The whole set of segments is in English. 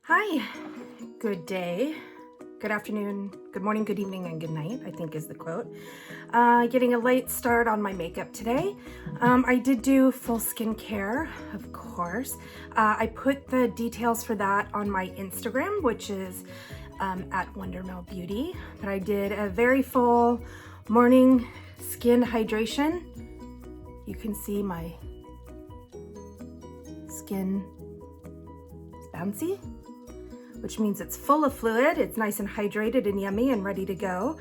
Hi, good day, good afternoon, good morning, good evening, and good night, I think is the quote. Getting a late start on my makeup today. I did do full skincare, of course. I put the details for that on my Instagram, which is at Wondermill Beauty. But I did a very full morning skin hydration. You can see my skin is bouncy, which means it's full of fluid. It's nice and hydrated and yummy and ready to go.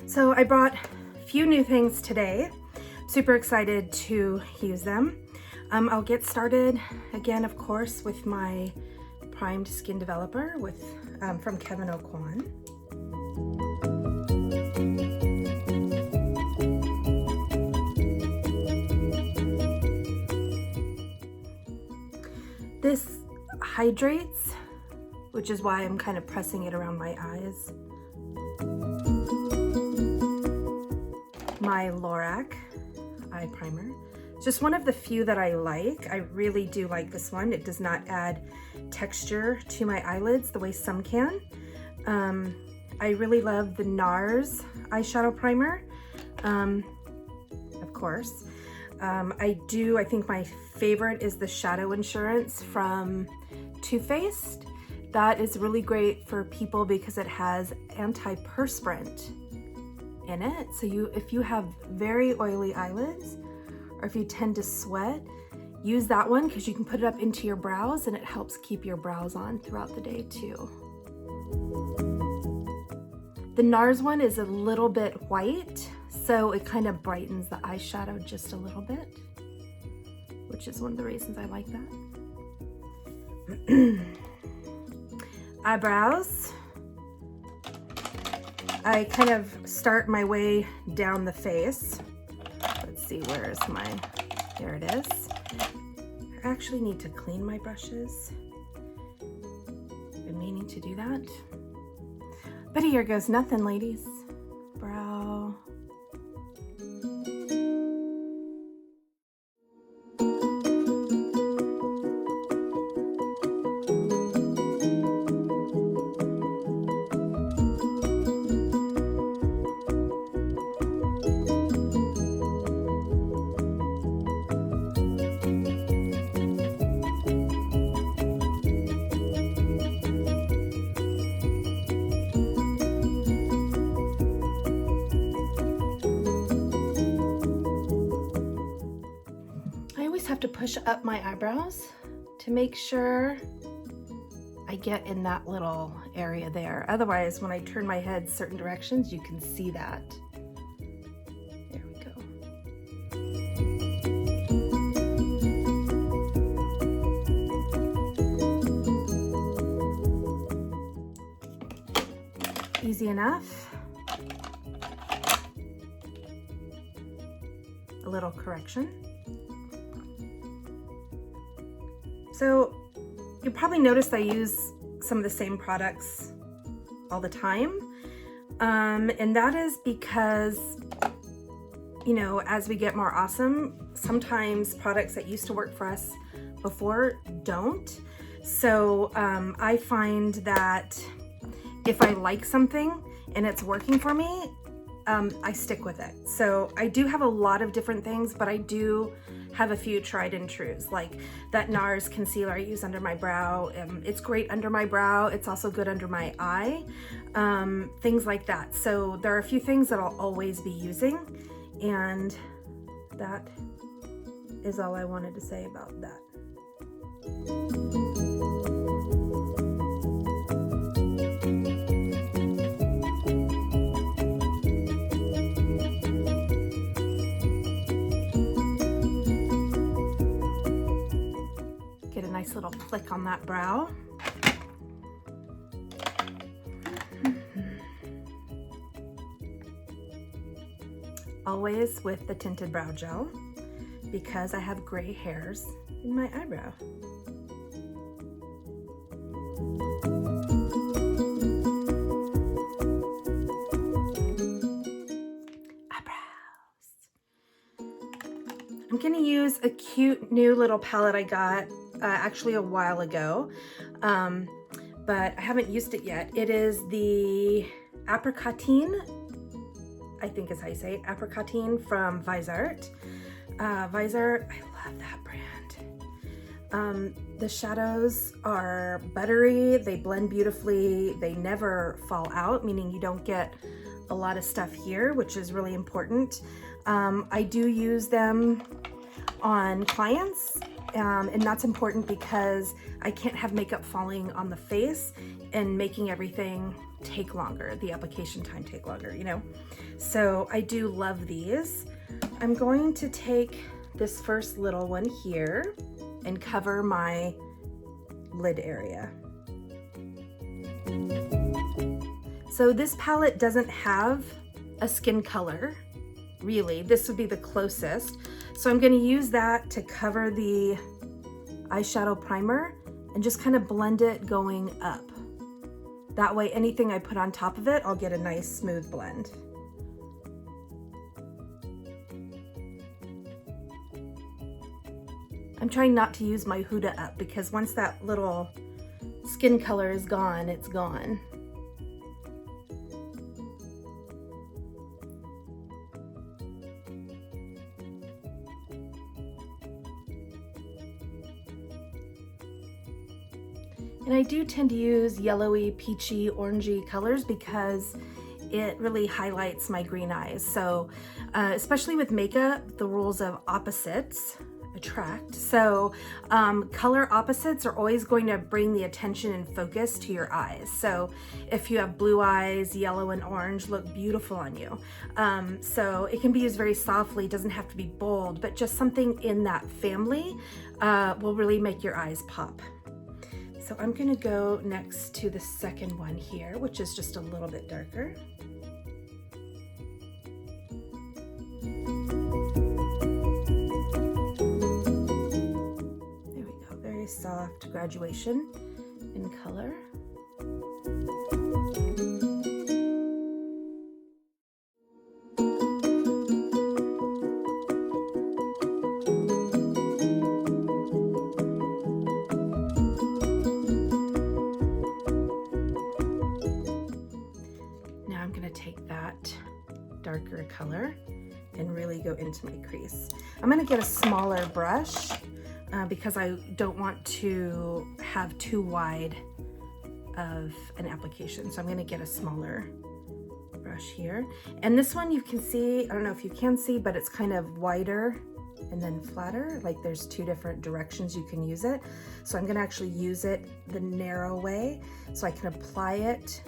So I brought a few new things today. Super excited to use them. I'll get started again, of course, with my primed skin developer from Kevyn Aucoin. This hydrates, which is why I'm kind of pressing it around my eyes. My Lorac eye primer. Just one of the few that I like. I really do like this one. It does not add texture to my eyelids the way some can. I really love the Nars eyeshadow primer, of course. I think my favorite is the Shadow Insurance from Too Faced. That is really great for people because it has antiperspirant in it. So if you have very oily eyelids, or if you tend to sweat, use that one because you can put it up into your brows and it helps keep your brows on throughout the day too. The NARS one is a little bit white, so it kind of brightens the eyeshadow just a little bit, which is one of the reasons I like that. Eyebrows. I kind of start my way down the face. Let's see, there it is. I actually need to clean my brushes. Been meaning to do that. But here goes nothing, ladies. Brow. Have to push up my eyebrows to make sure I get in that little area there. Otherwise, when I turn my head certain directions, you can see that. There we go. Easy enough. A little correction. So you probably noticed I use some of the same products all the time. And that is because, you know, as we get more awesome, sometimes products that used to work for us before don't. So I find that if I like something and it's working for me, I stick with it. So I do have a lot of different things, but I do have a few tried and trues, like that NARS concealer I use under my brow. It's great under my brow. It's also good under my eye, things like that. So there are a few things that I'll always be using, and that is all I wanted to say about that. Get a nice little flick on that brow. Always with the Tinted Brow Gel because I have gray hairs in my eyebrow. I'm gonna use a cute new little palette I got actually a while ago, but I haven't used it yet. It is the Apricotine, I think is how you say it, Apricotine from Viseart. Viseart, I love that brand. The shadows are buttery, they blend beautifully, they never fall out, meaning you don't get a lot of stuff here, which is really important. I do use them on clients, and that's important because I can't have makeup falling on the face and making everything take longer, the application time take longer, you know? So I do love these. I'm going to take this first little one here and cover my lid area. So this palette doesn't have a skin color, really. This would be the closest. So I'm gonna use that to cover the eyeshadow primer and just kind of blend it going up. That way, anything I put on top of it, I'll get a nice smooth blend. I'm trying not to use my Huda up because once that little skin color is gone, it's gone. And I do tend to use yellowy, peachy, orangey colors because it really highlights my green eyes. So especially with makeup, the rules of opposites attract. So color opposites are always going to bring the attention and focus to your eyes. So if you have blue eyes, yellow and orange look beautiful on you. So it can be used very softly, doesn't have to be bold, but just something in that family will really make your eyes pop. So I'm gonna go next to the second one here, which is just a little bit darker. There we go, very soft graduation in color. Darker color and really go into my crease. I'm going to get a smaller brush because I don't want to have too wide of an application. So I'm going to get a smaller brush here. And this one you can see, I don't know if you can see, but it's kind of wider and then flatter. Like there's two different directions you can use it. So I'm going to actually use it the narrow way so I can apply it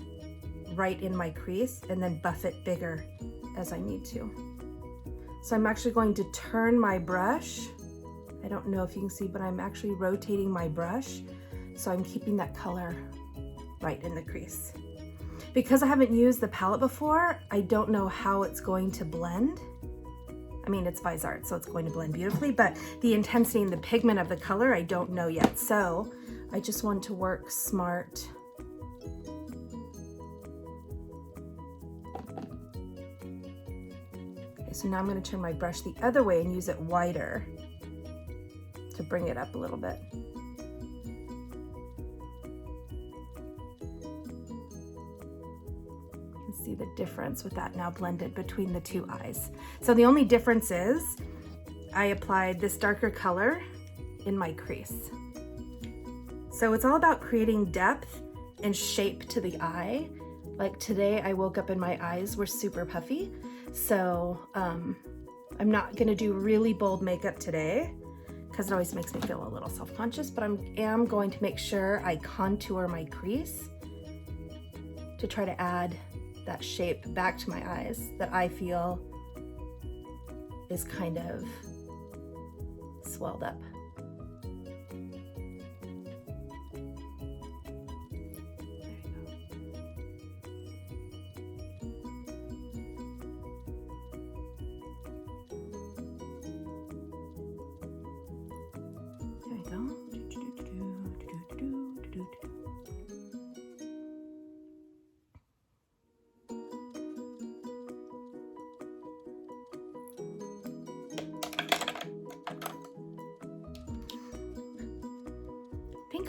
right in my crease and then buff it bigger as I need to. So I'm actually going to turn my brush. I don't know if you can see, but I'm actually rotating my brush. So I'm keeping that color right in the crease. Because I haven't used the palette before, I don't know how it's going to blend. I mean, it's Viseart, so it's going to blend beautifully, but the intensity and the pigment of the color, I don't know yet. So I just want to work smart. So now I'm going to turn my brush the other way and use it wider to bring it up a little bit. You can see the difference with that now blended between the two eyes. So the only difference is I applied this darker color in my crease. So it's all about creating depth and shape to the eye. Like today I woke up and my eyes were super puffy. So I'm not gonna do really bold makeup today because it always makes me feel a little self-conscious, but I am going to make sure I contour my crease to try to add that shape back to my eyes that I feel is kind of swelled up.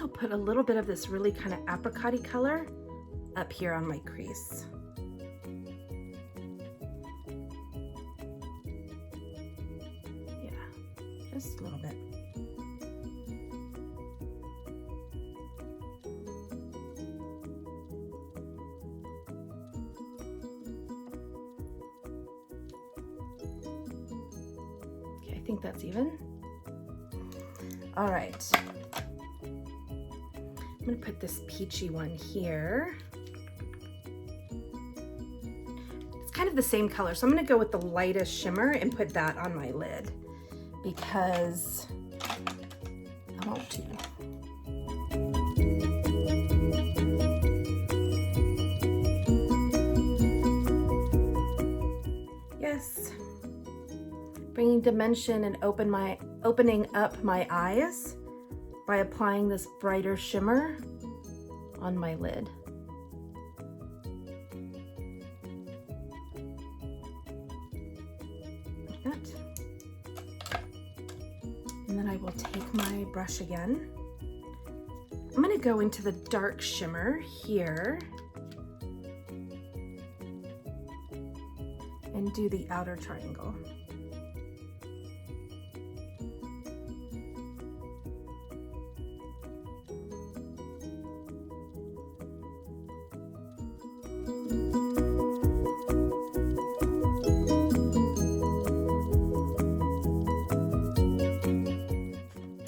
think I'll put a little bit of this really kind of apricot-y color up here on my crease. Yeah, just a little bit. Okay, I think that's even. All right. I'm gonna put this peachy one here. It's kind of the same color, so I'm gonna go with the lightest shimmer and put that on my lid because I want to. Yes, bringing dimension and opening up my eyes by applying this brighter shimmer on my lid. Like that. And then I will take my brush again. I'm gonna go into the dark shimmer here and do the outer triangle.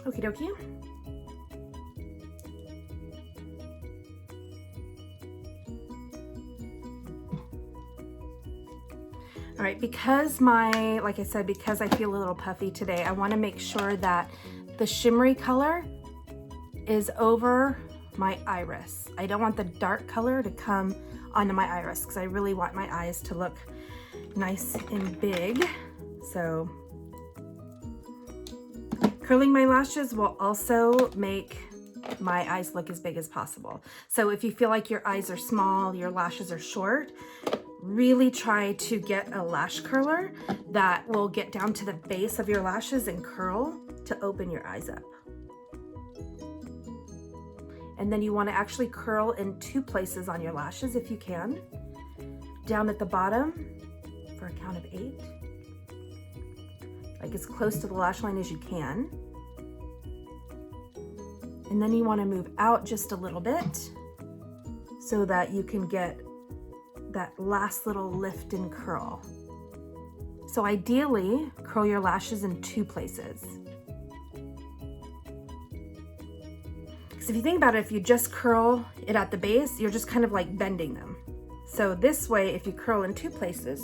Okie dokie. All right, because like I said, because I feel a little puffy today, I want to make sure that the shimmery color is over my iris. I don't want the dark color to come onto my iris because I really want my eyes to look nice and big. So curling my lashes will also make my eyes look as big as possible. So if you feel like your eyes are small, your lashes are short, really try to get a lash curler that will get down to the base of your lashes and curl to open your eyes up. And then you want to actually curl in 2 places on your lashes if you can. Down at the bottom for a count of 8. Like as close to the lash line as you can. And then you want to move out just a little bit so that you can get that last little lift and curl. So ideally, curl your lashes in 2 places. Because if you think about it, if you just curl it at the base, you're just kind of like bending them. So this way, if you curl in 2 places,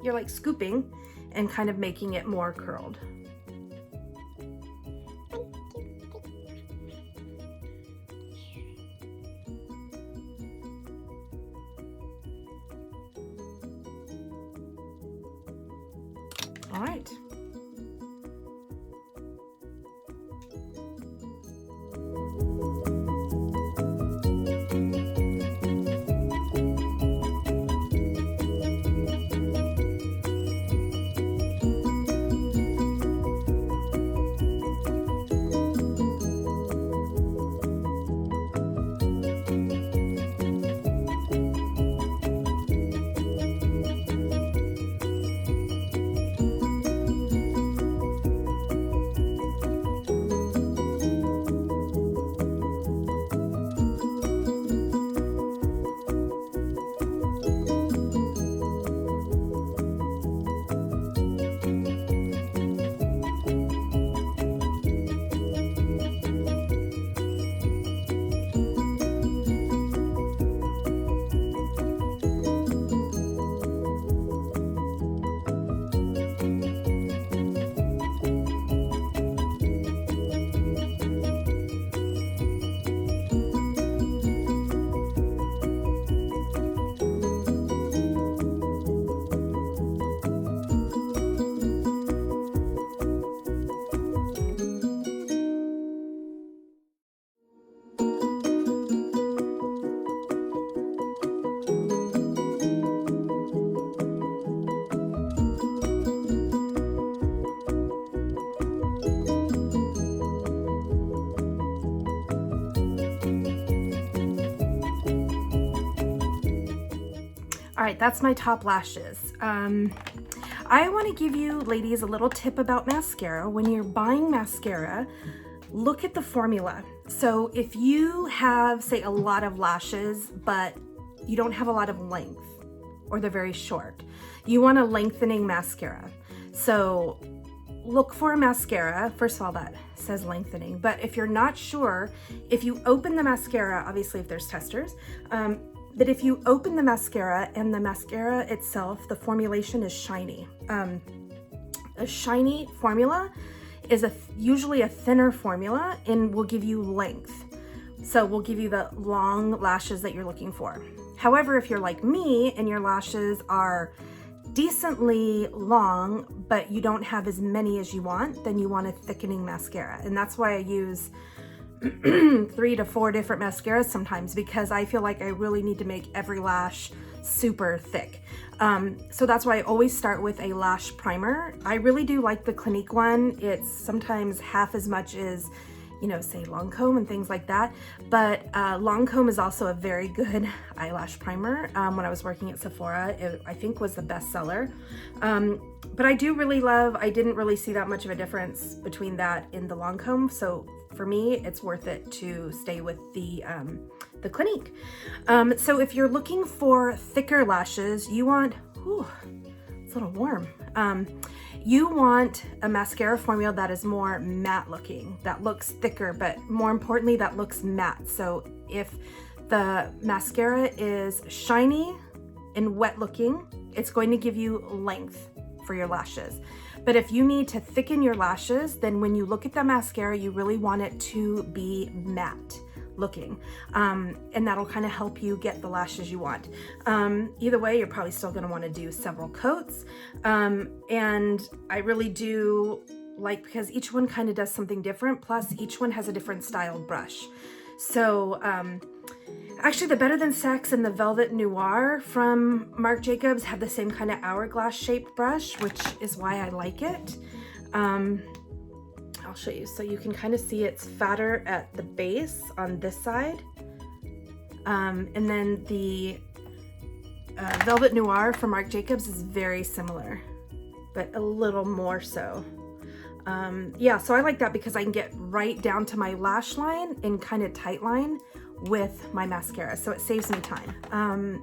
you're like scooping and kind of making it more curled. All right. right, that's my top lashes. I want to give you ladies a little tip about mascara. When you're buying mascara, look at the formula. So if you have, say, a lot of lashes, but you don't have a lot of length, or they're very short, you want a lengthening mascara. So look for a mascara. First of all, that says lengthening, but if you're not sure, if you open the mascara, obviously if there's testers, but if you open the mascara and the mascara itself, the formulation is shiny. A shiny formula is usually a thinner formula and will give you length. So we'll give you the long lashes that you're looking for. However, if you're like me and your lashes are decently long, but you don't have as many as you want, then you want a thickening mascara. And that's why I use 3 to 4 different mascaras sometimes, because I feel like I really need to make every lash super thick. So that's why I always start with a lash primer. I really do like the Clinique one. It's sometimes half as much as, you know, say Lancome and things like that. But Lancome is also a very good eyelash primer. When I was working at Sephora, it, I think, was the best seller. But I do really love, I didn't really see that much of a difference between that and the Lancome. So for me, it's worth it to stay with the Clinique. So if you're looking for thicker lashes, you want, ooh, it's a little warm. You want a mascara formula that is more matte looking, that looks thicker, but more importantly, that looks matte. So if the mascara is shiny and wet looking, it's going to give you length for your lashes. But if you need to thicken your lashes, then when you look at the mascara, you really want it to be matte looking. And that'll kind of help you get the lashes you want. Either way, you're probably still going to want to do several coats. And I really do like, because each one kind of does something different. Plus each one has a different styled brush. So, actually the Better Than Sex and the Velvet Noir from Marc Jacobs have the same kind of hourglass shaped brush, which is why I like it. I'll show you. So you can kind of see it's fatter at the base on this side. And then the Velvet Noir from Marc Jacobs is very similar, but a little more so. Yeah, so I like that because I can get right down to my lash line and kind of tight line with my mascara, so it saves me time.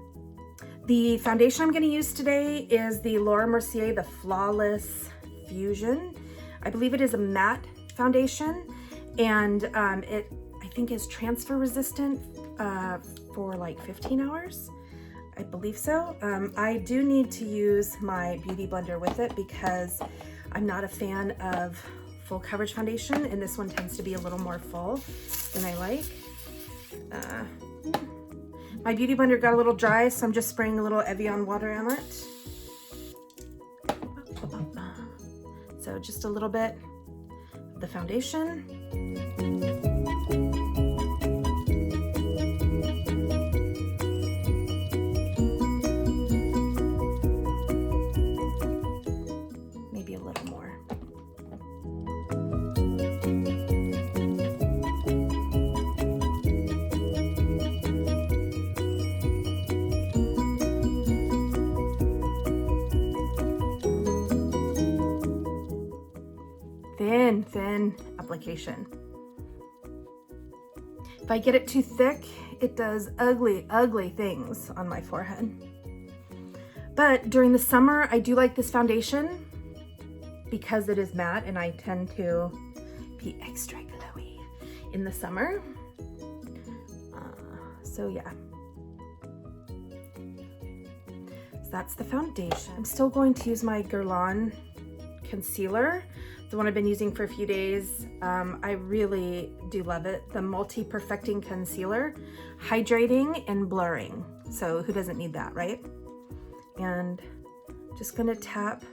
The foundation I'm going to use today is the Laura Mercier, the Flawless Fusion. I believe it is a matte foundation, and it, I think, is transfer resistant for like 15 hours. I believe so. I do need to use my beauty blender with it because I'm not a fan of full coverage foundation, and this one tends to be a little more full than I like. My beauty blender got a little dry, so I'm just spraying a little Evian water on it. So just a little bit of the foundation. Maybe a little more. Thin application. If I get it too thick, it does ugly things on my forehead. But during the summer, I do like this foundation because it is matte and I tend to be extra glowy in the summer. So yeah. So that's the foundation. I'm still going to use my Guerlain concealer, the one I've been using for a few days. I really do love it. The Multi-Perfecting Concealer, hydrating and blurring. So who doesn't need that, right? And just gonna tap,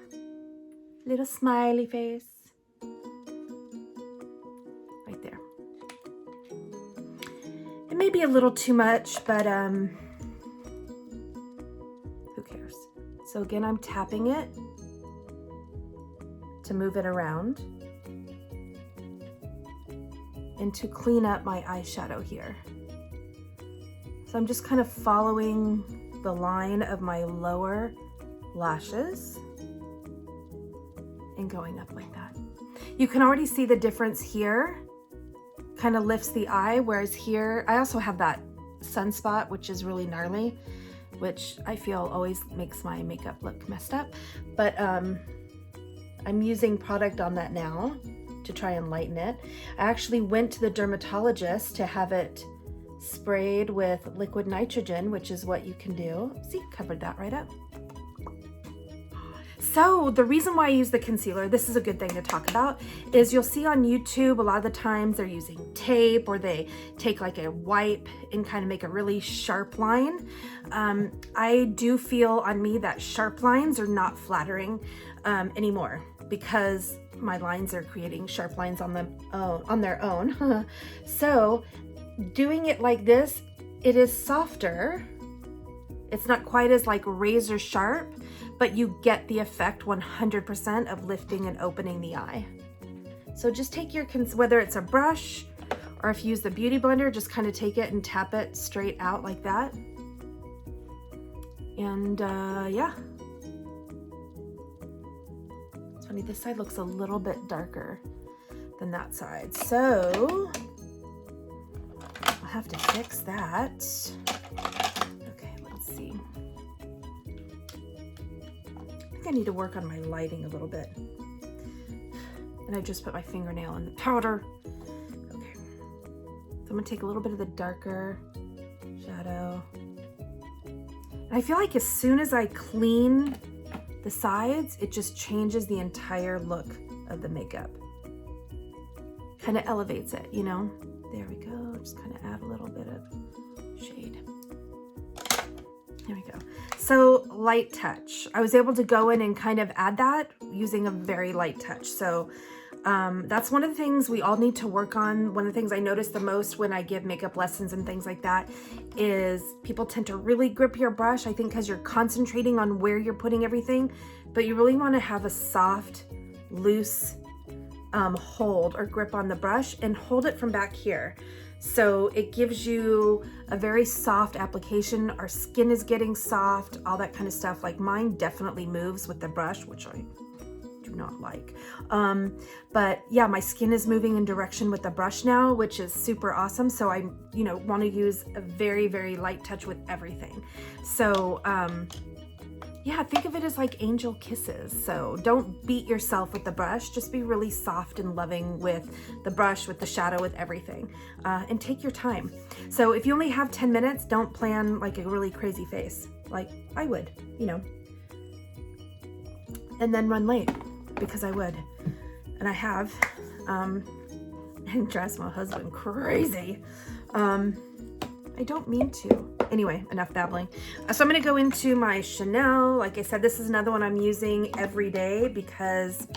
little smiley face, right there. It may be a little too much, but who cares? So again, I'm tapping it to move it around and to clean up my eyeshadow here. So I'm just kind of following the line of my lower lashes and going up like that. You can already see the difference here, kind of lifts the eye, whereas here, I also have that sunspot, which is really gnarly, which I feel always makes my makeup look messed up. But I'm using product on that now to try and lighten it. I actually went to the dermatologist to have it sprayed with liquid nitrogen, which is what you can do. See, covered that right up. So the reason why I use the concealer, this is a good thing to talk about, is you'll see on YouTube a lot of the times they're using tape or they take like a wipe and kind of make a really sharp line. I do feel on me that sharp lines are not flattering anymore because my lines are creating sharp lines on their own. So doing it like this, it is softer. It's not quite as like razor sharp, but you get the effect 100% of lifting and opening the eye. So just take your, whether it's a brush or if you use the Beauty Blender, just kind of take it and tap it straight out like that. And yeah. It's funny, this side looks a little bit darker than that side. So I'll have to fix that. Okay, let's see. I need to work on my lighting a little bit. And I just put my fingernail in the powder. Okay. So I'm gonna take a little bit of the darker shadow. And I feel like as soon as I clean the sides, it just changes the entire look of the makeup. Kind of elevates it, you know? There we go. Just kind of add a little bit of shade. There we go. So light touch. I was able to go in and kind of add that using a very light touch. So that's one of the things we all need to work on. One of the things I notice the most when I give makeup lessons and things like that is people tend to really grip your brush, I think because you're concentrating on where you're putting everything, but you really want to have a soft, loose hold or grip on the brush and hold it from back here. So it gives you a very soft application. Our skin is getting soft, all that kind of stuff. Like mine definitely moves with the brush, which I do not like. But yeah, my skin is moving in direction with the brush now, which is super awesome. So I, want to use a very, very light touch with everything. So, yeah, think of it as like angel kisses. So don't beat yourself with the brush. Just be really soft and loving with the brush, with the shadow, with everything. And take your time. So if you only have 10 minutes, don't plan like a really crazy face. Like I would, and then run late because I would. And I have, and drives my husband crazy. I don't mean to. Anyway, enough babbling. So I'm going to go into my Chanel. Like I said, this is another one I'm using every day because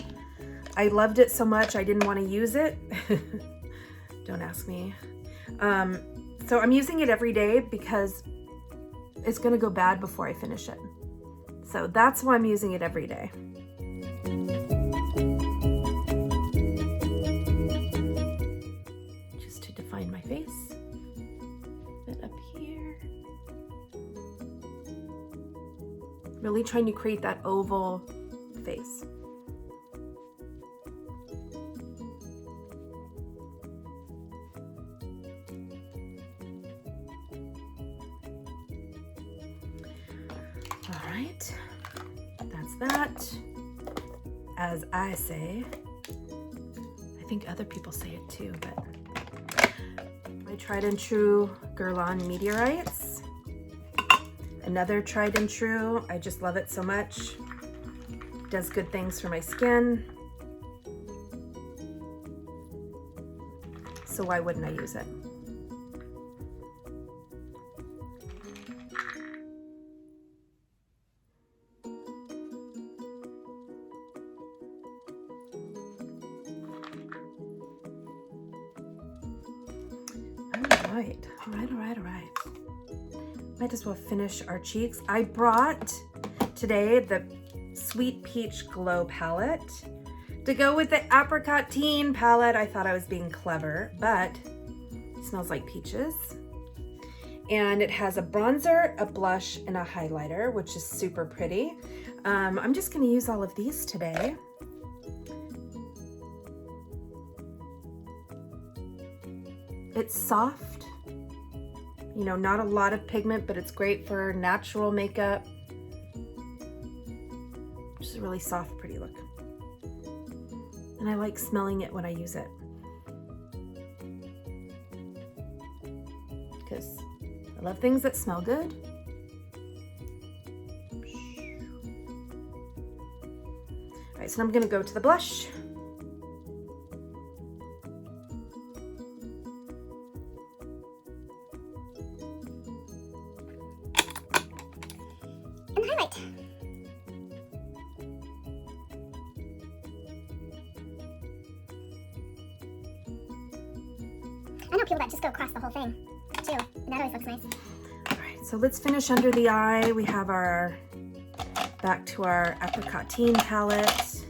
I loved it so much I didn't want to use it. Don't ask me. So I'm using it every day because it's going to go bad before I finish it. So that's why I'm using it every day. Just to define my face. Really trying to create that oval face. All right, that's that. As I say, I think other people say it too, but my tried and true Guerlain Météorites. Another tried and true. I just love it so much. Does good things for my skin. So why wouldn't I use it? All right. Might as well finish our cheeks. I brought today the Sweet Peach Glow palette to go with the Apricotine palette. I thought I was being clever, but it smells like peaches. And it has a bronzer, a blush, and a highlighter, which is super pretty. I'm just gonna use all of these today. It's soft, you know, not a lot of pigment, but it's great for natural makeup. Just a really soft, pretty look. And I like smelling it when I use it, because I love things that smell good. All right, so I'm gonna go to the blush. And the highlight. I know people that just go across the whole thing too, and that always looks nice. All right, so let's finish under the eye. We have our, back to our Apricotine palette.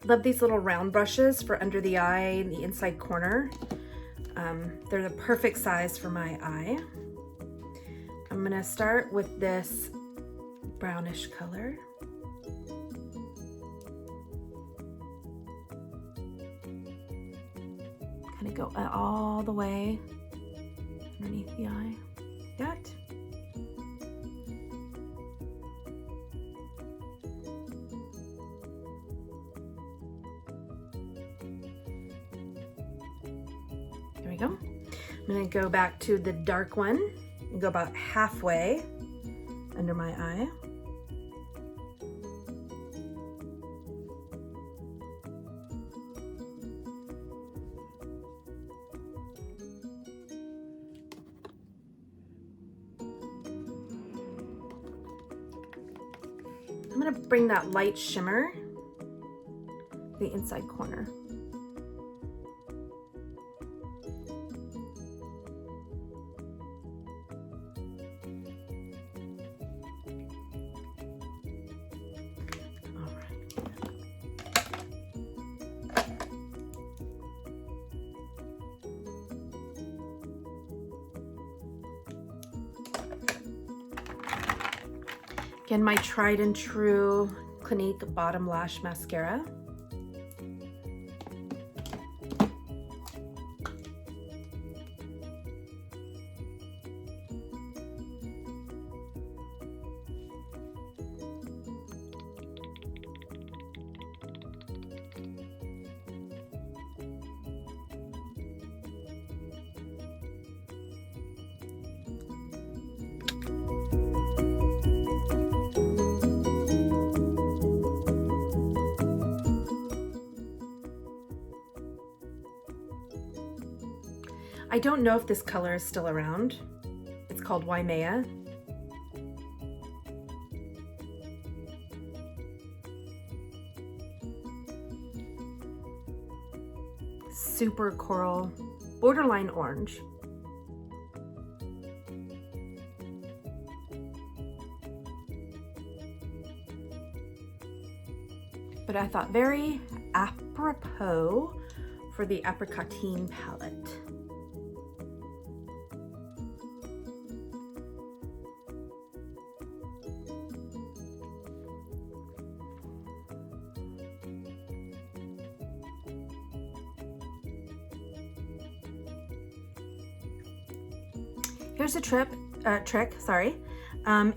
Love these little round brushes for under the eye, the inside corner. They're the perfect size for my eye. I'm gonna start with this brownish color. Kind of go all the way underneath the eye. That. There we go. I'm gonna go back to the dark one and go about halfway under my eye. I'm gonna bring that light shimmer to the inside corner. Again, my tried and true Clinique Bottom Lash Mascara. I don't know if this color is still around. It's called Waimea. Super coral, borderline orange. But I thought very apropos for the Apricotine palette. Here's a trick,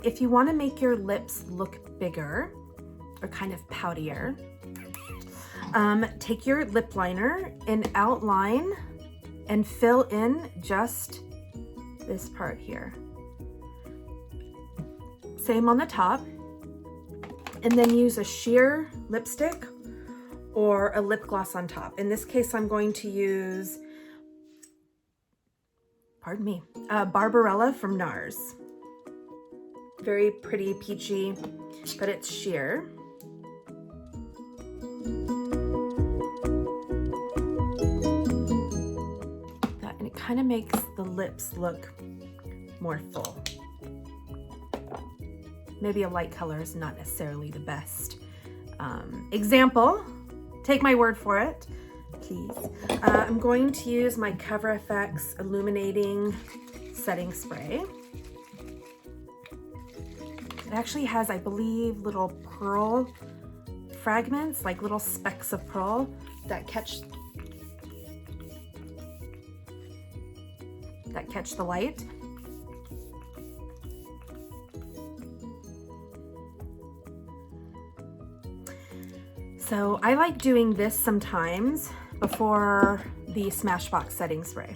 if you want to make your lips look bigger or kind of poutier, take your lip liner and outline and fill in just this part here. Same on the top, and then use a sheer lipstick or a lip gloss on top. In this case, I'm going to use, pardon me, Barbarella from Nars. Very pretty, peachy, but it's sheer. And it kind of makes the lips look more full. Maybe a light color is not necessarily the best example. Take my word for it. please. I'm going to use my Cover FX Illuminating Setting Spray. It actually has, I believe, little pearl fragments, like little specks of pearl that catch the light. So I like doing this sometimes before the Smashbox setting spray.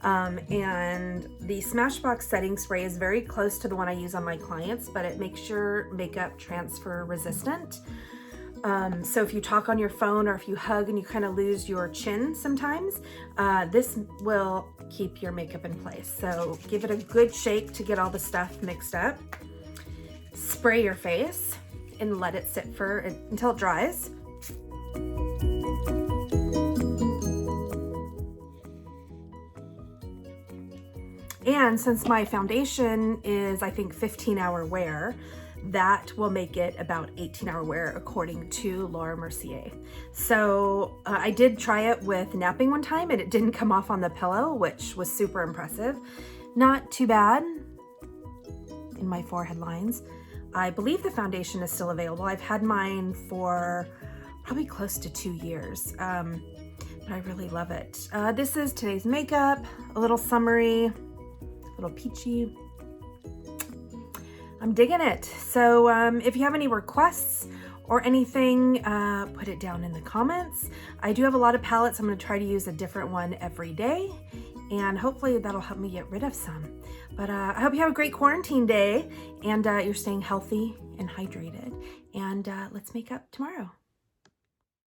And the Smashbox setting spray is very close to the one I use on my clients, but it makes your makeup transfer resistant. So if you talk on your phone or if you hug and you kind of lose your chin sometimes, this will keep your makeup in place. So give it a good shake to get all the stuff mixed up. Spray your face and let it sit until it dries. And since my foundation is, I think, 15-hour wear, that will make it about 18-hour wear according to Laura Mercier. So I did try it with napping one time and it didn't come off on the pillow, which was super impressive. Not too bad in my forehead lines. I believe the foundation is still available. I've had mine for probably close to 2 years, but I really love it. This is today's makeup, a little summery, a little peachy. I'm digging it. So if you have any requests or anything, put it down in the comments. I do have a lot of palettes. I'm going to try to use a different one every day, and hopefully that'll help me get rid of some. But I hope you have a great quarantine day and you're staying healthy and hydrated, and let's make up tomorrow.